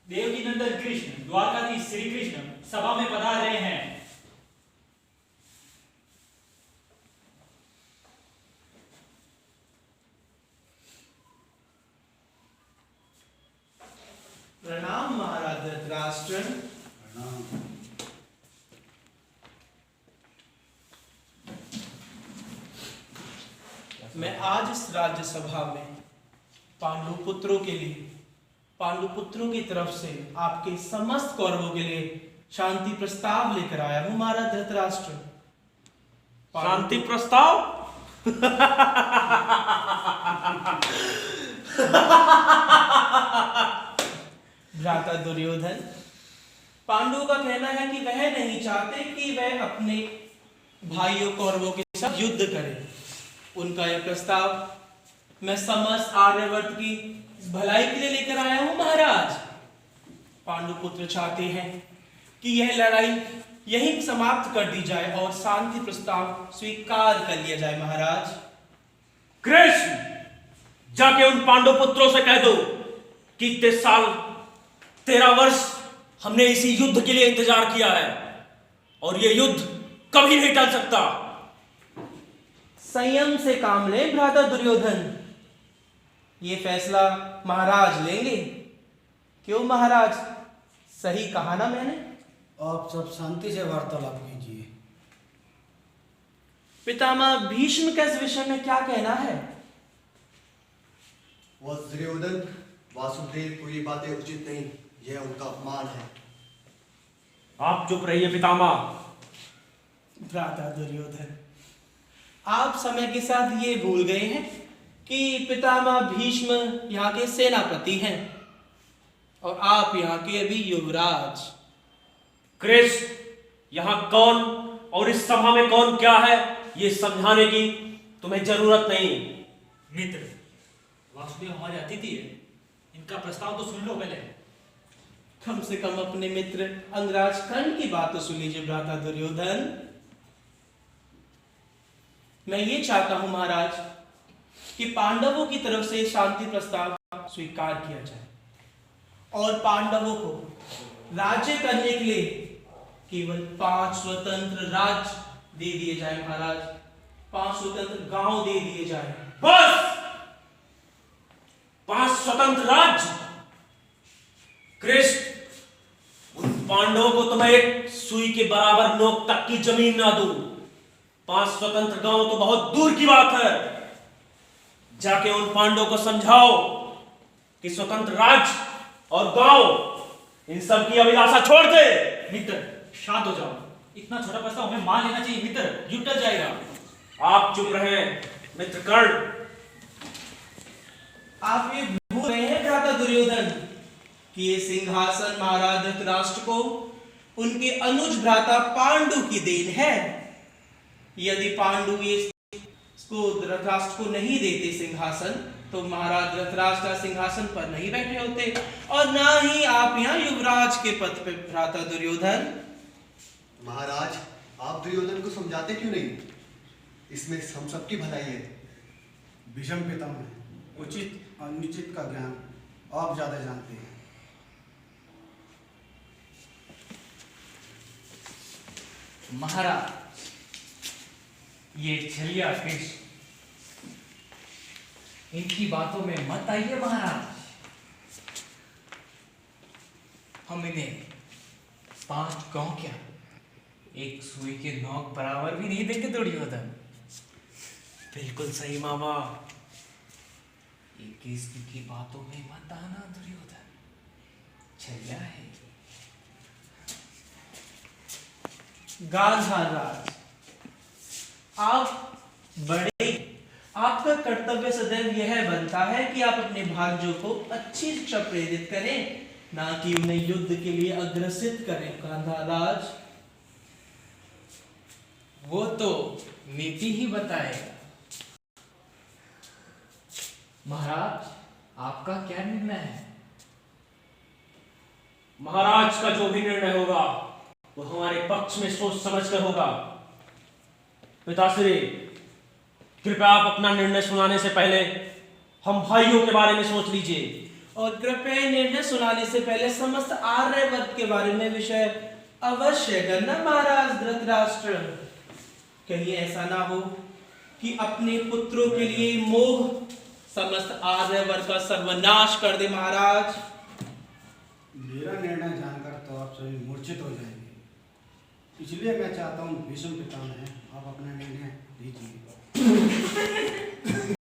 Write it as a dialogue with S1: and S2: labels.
S1: देवकी नंदन कृष्ण द्वारकाधीश श्री कृष्ण सभा में पधार रहे हैं।
S2: प्रणाम महाराज धृतराष्ट्र।
S3: प्रणाम।
S2: मैं आज इस राज्यसभा में पांडुपुत्रों के लिए, पांडुपुत्रों की तरफ से आपके समस्त कौरवों के लिए शांति प्रस्ताव लेकर आया हूं महाराज धृतराष्ट्र।
S4: शांति प्रस्ताव?
S2: भ्राता दुर्योधन, पांडुओं का कहना है कि वह नहीं चाहते कि वह अपने भाइयों कौरवों के साथ युद्ध करें। उनका यह प्रस्ताव मैं समस्त आर्यवर्त की भलाई के लिए लेकर आया हूं महाराज। पांडुपुत्र चाहते हैं कि यह लड़ाई यहीं समाप्त कर दी जाए और शांति प्रस्ताव स्वीकार कर लिया जाए महाराज।
S4: कृष्ण, जाके उन पांडव पुत्रों से कह दो कि इतने साल 13 वर्ष हमने इसी युद्ध के लिए इंतजार किया है और ये युद्ध कभी नहीं टल सकता।
S2: संयम से काम ले भ्राता दुर्योधन, ये फैसला महाराज लेंगे। क्यों महाराज, सही कहा ना मैंने?
S3: आप सब शांति से वार्तालाप कीजिए।
S2: पितामह भीष्म का इस विषय में क्या कहना है?
S5: दुर्योधन, वासुदेव को ये बातें उचित नहीं, यह उनका अपमान है।
S4: आप चुप रहिए पितामह।
S2: भ्राता दुर्योधन, आप समय के साथ ये भूल गए हैं कि पितामह भीष्म यहाँ के सेनापति हैं और आप यहाँ के अभी युवराज।
S4: कृष्ण, यहां कौन और इस सभा में कौन क्या है ये समझाने की तुम्हें जरूरत नहीं।
S1: मित्र, वासुदेव हमारे अतिथि है, इनका प्रस्ताव तो सुन लो पहले।
S2: कम से कम अपने मित्र अंगराज कर्ण की बात तो सुन लीजिए भ्राता दुर्योधन। मैं ये चाहता हूं महाराज कि पांडवों की तरफ से शांति प्रस्ताव स्वीकार किया जाए और पांडवों को राज्य करने के लिए केवल 5 स्वतंत्र राज्य दे दिए जाए महाराज। 5 स्वतंत्र गांव दे दिए जाए।
S4: बस 5 स्वतंत्र राज्य? कृष्ण, उन पांडवों को तो मैं एक सुई के बराबर नोक तक की जमीन ना दूं। 5 स्वतंत्र गांव तो बहुत दूर की बात है। जाके उन पांडवों को समझाओ कि स्वतंत्र राज्य और गांव इन सब की अभिलाषा छोड़ दे।
S1: मित्र, शांत हो जाओ। इतना छोटा प्रस्ताव हमें मान लेना चाहिए मित्र, युद्ध टल जाएगा।
S4: आप चुप रहे मित्र कर्ण।
S2: आप ये भूल रहे हैं भ्राता दुर्योधन कि ये सिंहासन महाराज धृतराष्ट्र को उनके अनुज भ्राता पांडु की देन है। यदि पांडु इसको धृतराष्ट्र को नहीं देते सिंहासन, तो महाराज धृतराष्ट्र सिंहासन पर नहीं बैठे होते और ना ही आप यहाँ युवराज के पद पे भ्राता दुर्योधन।
S5: महाराज, आप दुर्योधन को समझाते क्यों नहीं? इसमें हम सबकी भलाई है।
S3: भीष्म पितामह, उचित अनुचित का ज्ञान आप ज्यादा जानते हैं।
S1: महाराज, ये छलिया कृष्ण, इनकी बातों में मत आइए महाराज। हम इन्हें 5 गांव क्या, एक सुई के नोक बराबर भी नहीं देंगे दुर्योधन।
S4: बिल्कुल सही मामा।
S1: ये कृष्ण की बातों में मत आना दुर्योधन, छलिया है।
S2: गांधार राज, आप बड़े, आपका कर्तव्य सदैव यह बनता है कि आप अपने भांजों को अच्छी शिक्षा प्रेरित करें, ना कि उन्हें युद्ध के लिए अग्रसित करें। गांधार राज,
S1: वो तो नीति ही बताएगा। महाराज, आपका क्या निर्णय है?
S4: महाराज का जो भी निर्णय होगा वो हमारे पक्ष में सोच समझ कर होगा। पिताश्री, कृपया आप अपना निर्णय सुनाने से पहले हम भाइयों के बारे में सोच लीजिए
S2: और कृपया निर्णय सुनाने से पहले समस्त आर्यवर्त के बारे में विषय अवश्य करना महाराज धृतराष्ट्र। कहीं ऐसा ना हो कि अपने पुत्रों के लिए मोह समस्त आर्यवर्त का सर्वनाश कर दे महाराज।
S3: मेरा निर्णय जानकर तो आप सभी मूर्छित हो जाएंगे, इसलिए मैं चाहता हूँ भीष्म पितामह आप अपना निर्णय दीजिए।